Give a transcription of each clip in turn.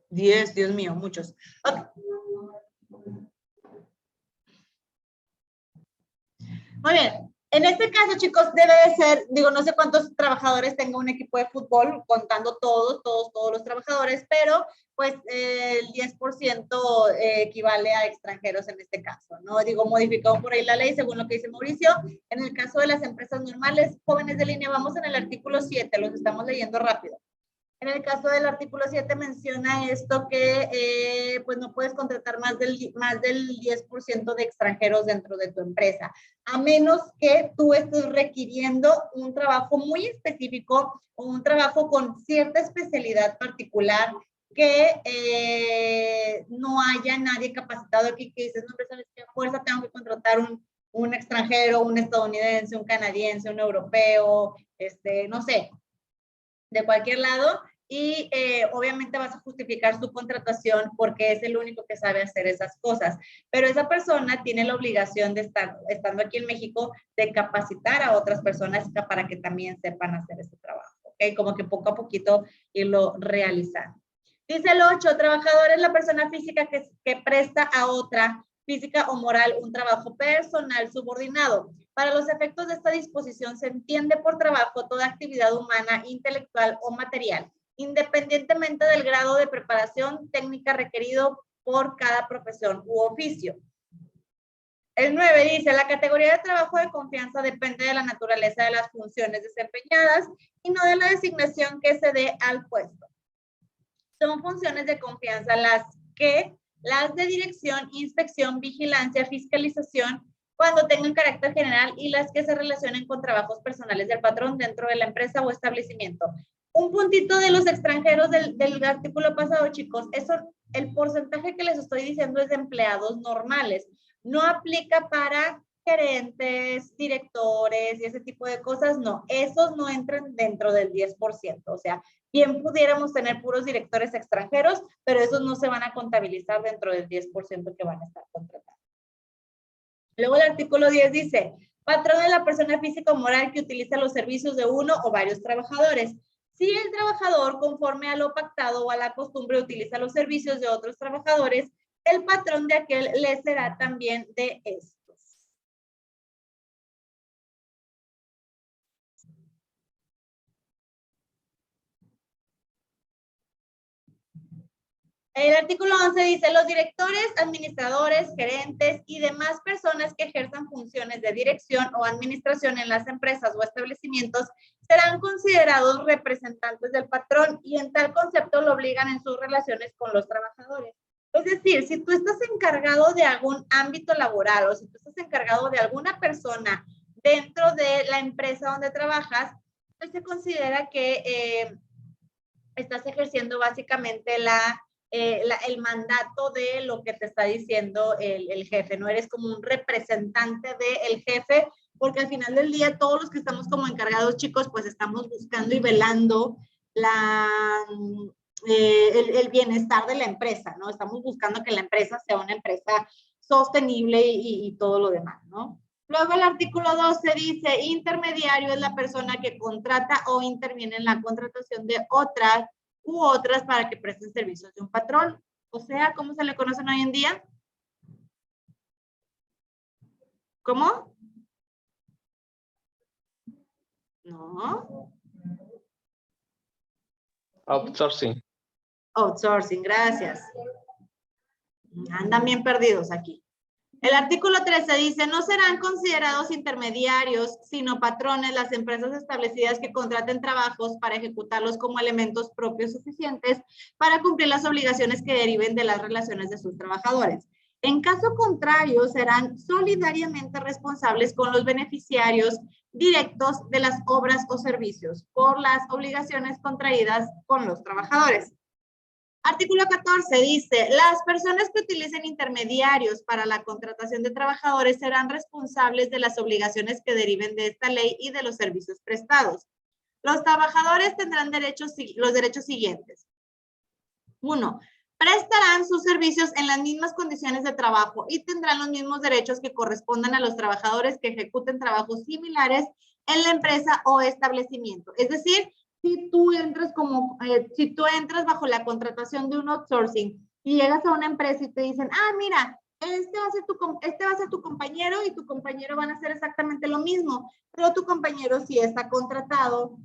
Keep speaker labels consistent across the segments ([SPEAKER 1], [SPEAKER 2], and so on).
[SPEAKER 1] 10, Dios mío, muchos. Okay. Muy bien. En este caso, chicos, debe de ser, digo, no sé cuántos trabajadores tenga un equipo de fútbol, contando todos los trabajadores, pero pues el 10% equivale a extranjeros en este caso, ¿no? Digo, modificado por ahí la ley, según lo que dice Mauricio. En el caso de las empresas normales, jóvenes de línea, vamos en el artículo 7, los estamos leyendo rápido. En el caso del artículo 7 menciona esto que pues no puedes contratar más del 10% de extranjeros dentro de tu empresa, a menos que tú estés requiriendo un trabajo muy específico o un trabajo con cierta especialidad particular que no haya nadie capacitado aquí que dices, no, ¿sabes qué fuerza tengo que contratar un extranjero, un estadounidense, un canadiense, un europeo, no sé, de cualquier lado? Y obviamente vas a justificar su contratación porque es el único que sabe hacer esas cosas. Pero esa persona tiene la obligación de estar, estando aquí en México, de capacitar a otras personas para que también sepan hacer ese trabajo, ¿ok? Como que poco a poquito irlo realizando. Dice el 8, trabajador es la persona física que presta a otra física o moral un trabajo personal subordinado. Para los efectos de esta disposición se entiende por trabajo toda actividad humana, intelectual o material, independientemente del grado de preparación técnica requerido por cada profesión u oficio. El 9 dice, la categoría de trabajo de confianza depende de la naturaleza de las funciones desempeñadas y no de la designación que se dé al puesto. Son funciones de confianza las de dirección, inspección, vigilancia, fiscalización, cuando tengan carácter general, y las que se relacionen con trabajos personales del patrón dentro de la empresa o establecimiento. Un puntito de los extranjeros del artículo pasado, chicos, eso, el porcentaje que les estoy diciendo es de empleados normales. No aplica para gerentes, directores y ese tipo de cosas, no. Esos no entran dentro del 10%. O sea, bien pudiéramos tener puros directores extranjeros, pero esos no se van a contabilizar dentro del 10% que van a estar contratados. Luego el artículo 10 dice, patrón es la persona física o moral que utiliza los servicios de uno o varios trabajadores. Si el trabajador, conforme a lo pactado o a la costumbre, utiliza los servicios de otros trabajadores, el patrón de aquel le será también de estos. El artículo 11 dice, los directores, administradores, gerentes y demás personas que ejerzan funciones de dirección o administración en las empresas o establecimientos serán considerados representantes del patrón y en tal concepto lo obligan en sus relaciones con los trabajadores. Es decir, si tú estás encargado de algún ámbito laboral o si tú estás encargado de alguna persona dentro de la empresa donde trabajas, pues se considera que estás ejerciendo básicamente el mandato de lo que te está diciendo el jefe, no eres como un representante del jefe, porque al final del día todos los que estamos como encargados, chicos, pues estamos buscando y velando el bienestar de la empresa, ¿no? Estamos buscando que la empresa sea una empresa sostenible y todo lo demás, ¿no? Luego el artículo 12 dice, intermediario es la persona que contrata o interviene en la contratación de otras u otras para que presten servicios de un patrón. O sea, ¿cómo se le conocen hoy en día? ¿Cómo? No.
[SPEAKER 2] Outsourcing.
[SPEAKER 1] Outsourcing, gracias. Andan bien perdidos aquí. El artículo 13 dice, no serán considerados intermediarios, sino patrones las empresas establecidas que contraten trabajos para ejecutarlos como elementos propios suficientes para cumplir las obligaciones que deriven de las relaciones de sus trabajadores. En caso contrario, serán solidariamente responsables con los beneficiarios directos de las obras o servicios por las obligaciones contraídas con los trabajadores. Artículo 14 dice, las personas que utilicen intermediarios para la contratación de trabajadores serán responsables de las obligaciones que deriven de esta ley y de los servicios prestados. Los trabajadores tendrán los derechos siguientes. 1. Prestarán sus servicios en las mismas condiciones de trabajo y tendrán los mismos derechos que correspondan a los trabajadores que ejecuten trabajos similares en la empresa o establecimiento. Es decir, si tú entras si tú entras bajo la contratación de un outsourcing y llegas a una empresa y te dicen, mira, este va a ser tu compañero y tu compañero van a hacer exactamente lo mismo, pero tu compañero sí está contratado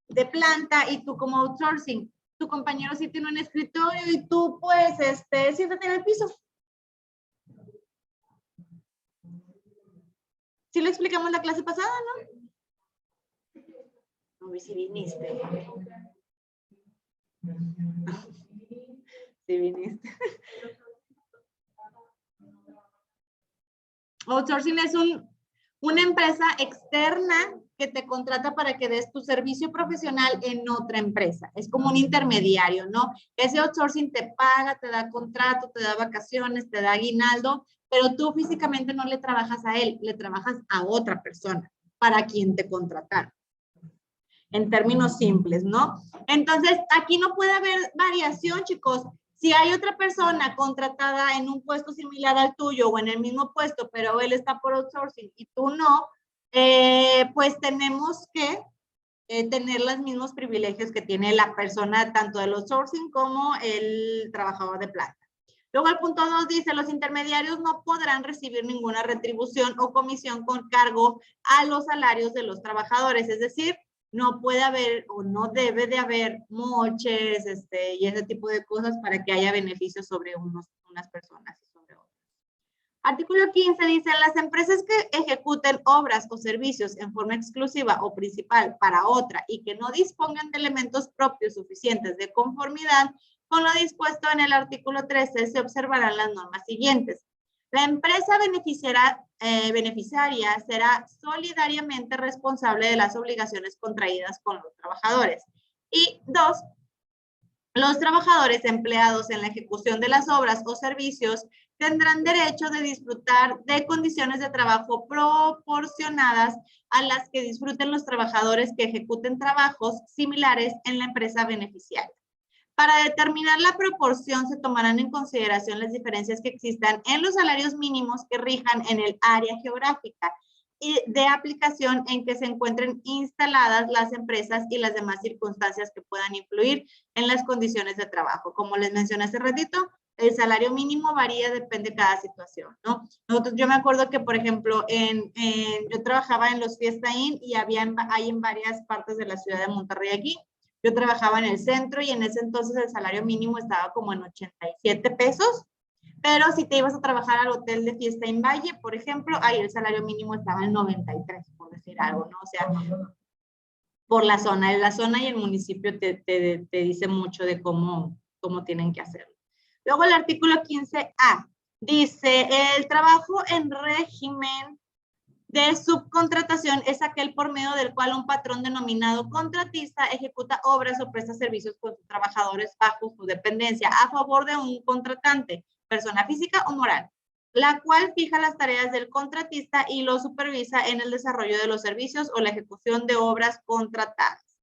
[SPEAKER 1] de planta y tú como outsourcing, tu compañero sí tiene un escritorio y tú pues, siéntate en el piso. ¿Sí lo explicamos la clase pasada, no? No vi si viniste. Sí viniste. Outsourcing es una empresa externa que te contrata para que des tu servicio profesional en otra empresa. Es como un intermediario, ¿no? Ese outsourcing te paga, te da contrato, te da vacaciones, te da aguinaldo, pero tú físicamente no le trabajas a él, le trabajas a otra persona para quien te contrataron. En términos simples, ¿no? Entonces, aquí no puede haber variación, chicos. Si hay otra persona contratada en un puesto similar al tuyo o en el mismo puesto, pero él está por outsourcing y tú no, pues tenemos que tener los mismos privilegios que tiene la persona, tanto del outsourcing como el trabajador de planta. Luego el punto 2 dice, los intermediarios no podrán recibir ninguna retribución o comisión con cargo a los salarios de los trabajadores, es decir, no puede haber o no debe de haber moches y ese tipo de cosas para que haya beneficios sobre unas personas y sobre otras. Artículo 15 dice, las empresas que ejecuten obras o servicios en forma exclusiva o principal para otra y que no dispongan de elementos propios suficientes de conformidad con lo dispuesto en el artículo 13, se observarán las normas siguientes. La empresa beneficiaria será solidariamente responsable de las obligaciones contraídas con los trabajadores. Y 2, los trabajadores empleados en la ejecución de las obras o servicios tendrán derecho de disfrutar de condiciones de trabajo proporcionadas a las que disfruten los trabajadores que ejecuten trabajos similares en la empresa beneficiaria. Para determinar la proporción se tomarán en consideración las diferencias que existan en los salarios mínimos que rijan en el área geográfica y de aplicación en que se encuentren instaladas las empresas y las demás circunstancias que puedan influir en las condiciones de trabajo. Como les mencioné hace ratito, el salario mínimo varía, depende de cada situación, ¿no? Yo me acuerdo que, por ejemplo, yo trabajaba en los Fiesta Inn y hay en varias partes de la ciudad de Monterrey aquí. Yo trabajaba en el centro y en ese entonces el salario mínimo estaba como en 87 pesos, pero si te ibas a trabajar al hotel de Fiesta Inn Valle, por ejemplo, ahí el salario mínimo estaba en 93, por decir algo, ¿no? O sea, por la zona y el municipio te dice mucho de cómo tienen que hacerlo. Luego el artículo 15A dice, el trabajo en régimen de subcontratación es aquel por medio del cual un patrón denominado contratista ejecuta obras o presta servicios con sus trabajadores bajo su dependencia a favor de un contratante, persona física o moral, la cual fija las tareas del contratista y lo supervisa en el desarrollo de los servicios o la ejecución de obras contratadas.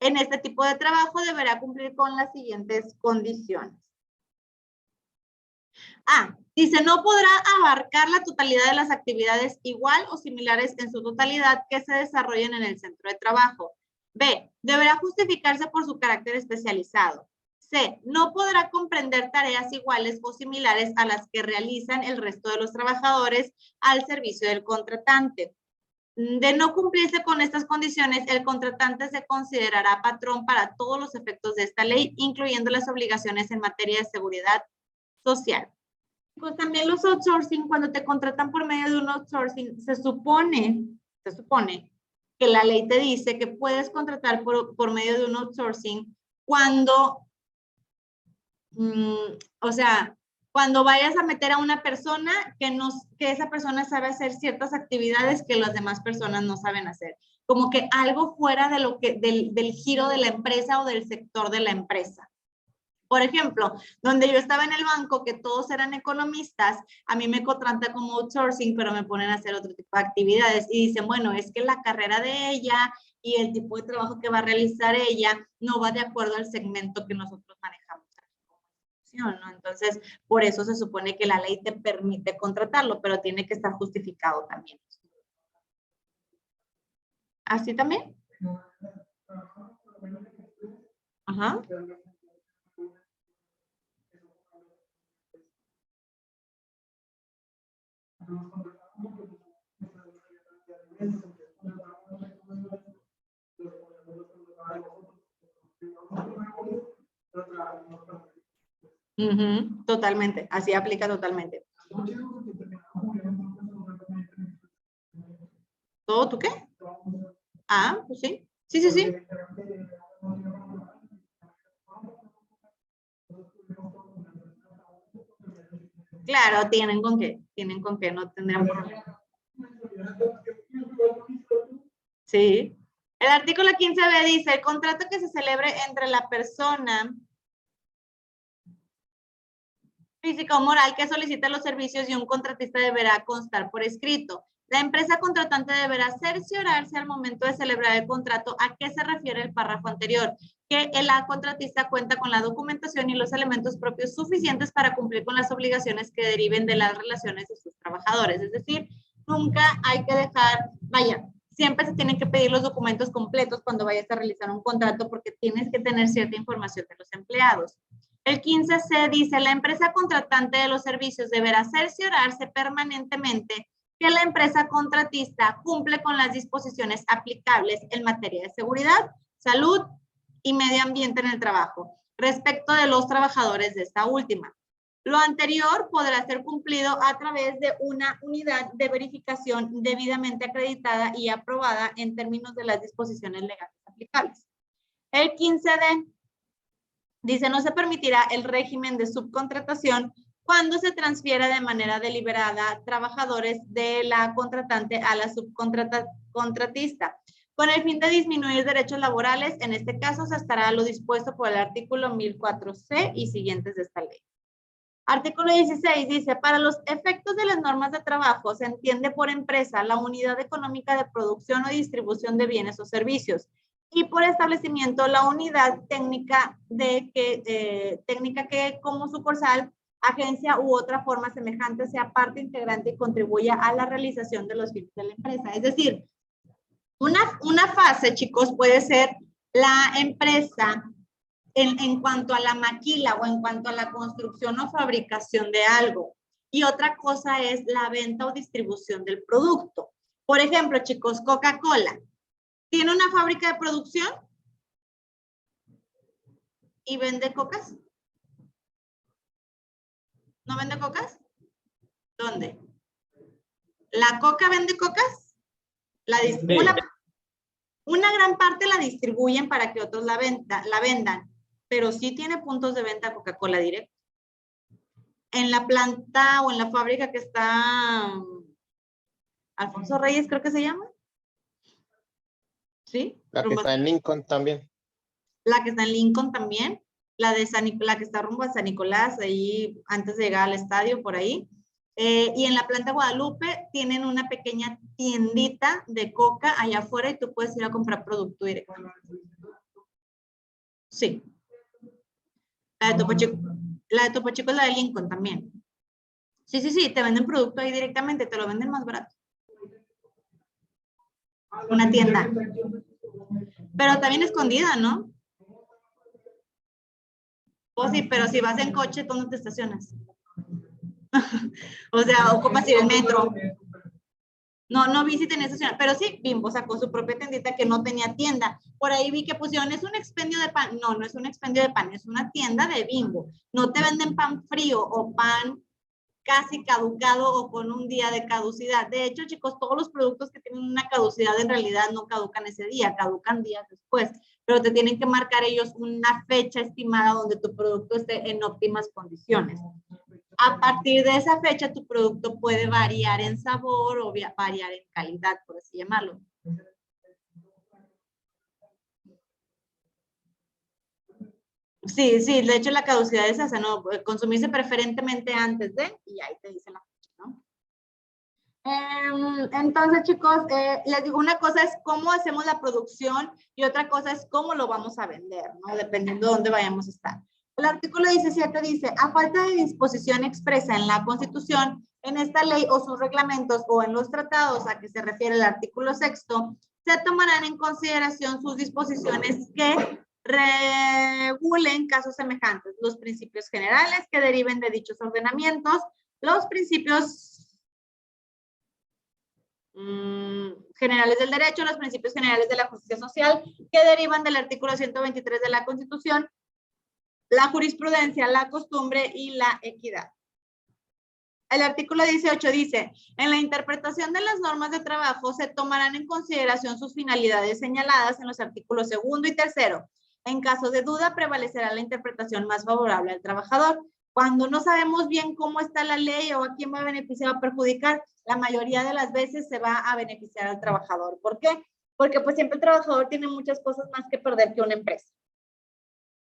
[SPEAKER 1] En este tipo de trabajo deberá cumplir con las siguientes condiciones. Dice, no podrá abarcar la totalidad de las actividades igual o similares en su totalidad que se desarrollen en el centro de trabajo. B, deberá justificarse por su carácter especializado. C, no podrá comprender tareas iguales o similares a las que realizan el resto de los trabajadores al servicio del contratante. De no cumplirse con estas condiciones, el contratante se considerará patrón para todos los efectos de esta ley, incluyendo las obligaciones en materia de seguridad social. Pues también los outsourcing, cuando te contratan por medio de un outsourcing, se supone que la ley te dice que puedes contratar por medio de un outsourcing cuando, o sea, cuando vayas a meter a una persona que esa persona sabe hacer ciertas actividades que las demás personas no saben hacer. Como que algo fuera de del giro de la empresa o del sector de la empresa. Por ejemplo, donde yo estaba en el banco, que todos eran economistas, a mí me contratan como outsourcing, pero me ponen a hacer otro tipo de actividades y dicen, bueno, es que la carrera de ella y el tipo de trabajo que va a realizar ella no va de acuerdo al segmento que nosotros manejamos, ¿no? Entonces, por eso se supone que la ley te permite contratarlo, pero tiene que estar justificado también. ¿Así también? Ajá. Totalmente, así aplica totalmente. ¿Todo tú qué? Ah, pues sí. Sí, sí, sí. Claro, tienen con qué, no tendrán problema. Sí. El artículo 15b dice, el contrato que se celebre entre la persona física o moral que solicita los servicios y un contratista deberá constar por escrito. La empresa contratante deberá cerciorarse al momento de celebrar el contrato a qué se refiere el párrafo anterior, que el contratista cuenta con la documentación y los elementos propios suficientes para cumplir con las obligaciones que deriven de las relaciones de sus trabajadores. Es decir, nunca hay que dejar, vaya, siempre se tienen que pedir los documentos completos cuando vayas a realizar un contrato porque tienes que tener cierta información de los empleados. El 15C dice, la empresa contratante de los servicios deberá cerciorarse permanentemente que la empresa contratista cumple con las disposiciones aplicables en materia de seguridad, salud y medio ambiente en el trabajo, respecto de los trabajadores de esta última. Lo anterior podrá ser cumplido a través de una unidad de verificación debidamente acreditada y aprobada en términos de las disposiciones legales aplicables. El 15D dice, no se permitirá el régimen de subcontratación cuando se transfiera de manera deliberada trabajadores de la contratante a la subcontratista. Con el fin de disminuir derechos laborales, en este caso se estará lo dispuesto por el artículo 1004C y siguientes de esta ley. Artículo 16 dice, para los efectos de las normas de trabajo se entiende por empresa la unidad económica de producción o distribución de bienes o servicios y por establecimiento la unidad técnica que como sucursal, agencia u otra forma semejante sea parte integrante y contribuya a la realización de los fines de la empresa. Es decir, una fase, chicos, puede ser la empresa en cuanto a la maquila o en cuanto a la construcción o fabricación de algo. Y otra cosa es la venta o distribución del producto. Por ejemplo, chicos, Coca-Cola tiene una fábrica de producción y vende cocas. ¿No vende cocas? ¿Dónde? ¿La Coca vende cocas? Una gran parte la distribuyen para que otros la vendan, pero sí tiene puntos de venta Coca-Cola directo. En la planta o en la fábrica que está Alfonso Reyes, creo que se llama. ¿Sí?
[SPEAKER 2] La que está en Lincoln también.
[SPEAKER 1] La que está en Lincoln también. La que está rumbo a San Nicolás, ahí antes de llegar al estadio, por ahí. Y en la planta Guadalupe tienen una pequeña tiendita de coca allá afuera y tú puedes ir a comprar producto directamente. Sí. La de Topo Chico es la de Lincoln también. Sí, sí, sí, te venden producto ahí directamente, te lo venden más barato. Una tienda. Pero también escondida, ¿no? Pues sí, pero si vas en coche, ¿dónde te estacionas? O sea, ocupas ir el metro. No vi si tenía estacionamiento, pero sí, Bimbo sacó su propia tiendita que no tenía tienda. Por ahí vi que pusieron, es un expendio de pan. No, no es un expendio de pan, es una tienda de Bimbo. No te venden pan frío o pan casi caducado o con un día de caducidad. De hecho, chicos, todos los productos que tienen una caducidad en realidad no caducan ese día, caducan días después, pero te tienen que marcar ellos una fecha estimada donde tu producto esté en óptimas condiciones. A partir de esa fecha, tu producto puede variar en sabor o variar en calidad, por así llamarlo. Sí, sí, de hecho la caducidad es esa, ¿no? Consumirse preferentemente antes de, y ahí te dice la fecha, ¿no? Entonces, chicos, les digo, una cosa es cómo hacemos la producción y otra cosa es cómo lo vamos a vender, ¿no? Dependiendo de dónde vayamos a estar. El artículo 17 dice, a falta de disposición expresa en la Constitución, en esta ley o sus reglamentos o en los tratados a que se refiere el artículo 6, se tomarán en consideración sus disposiciones que regulen casos semejantes, los principios generales que deriven de dichos ordenamientos, los principios generales del derecho, los principios generales de la justicia social que derivan del artículo 123 de la Constitución, la jurisprudencia, la costumbre y la equidad. El artículo 18 dice, en la interpretación de las normas de trabajo se tomarán en consideración sus finalidades señaladas en los artículos 2 y 3. En caso de duda, prevalecerá la interpretación más favorable al trabajador. Cuando no sabemos bien cómo está la ley o a quién va a beneficiar o a perjudicar, la mayoría de las veces se va a beneficiar al trabajador. ¿Por qué? Porque pues siempre el trabajador tiene muchas cosas más que perder que una empresa.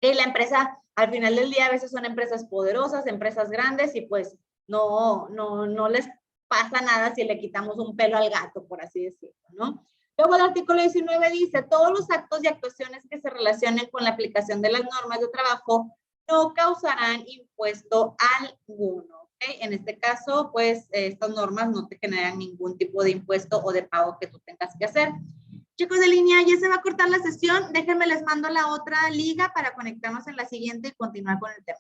[SPEAKER 1] Y la empresa, al final del día, a veces son empresas poderosas, empresas grandes, y pues no les pasa nada si le quitamos un pelo al gato, por así decirlo, ¿no? Luego el artículo 19 dice, todos los actos y actuaciones que se relacionen con la aplicación de las normas de trabajo no causarán impuesto alguno, ¿ok? En este caso, pues, estas normas no te generan ningún tipo de impuesto o de pago que tú tengas que hacer. Chicos de línea, ya se va a cortar la sesión. Déjenme les mando la otra liga para conectarnos en la siguiente y continuar con el tema.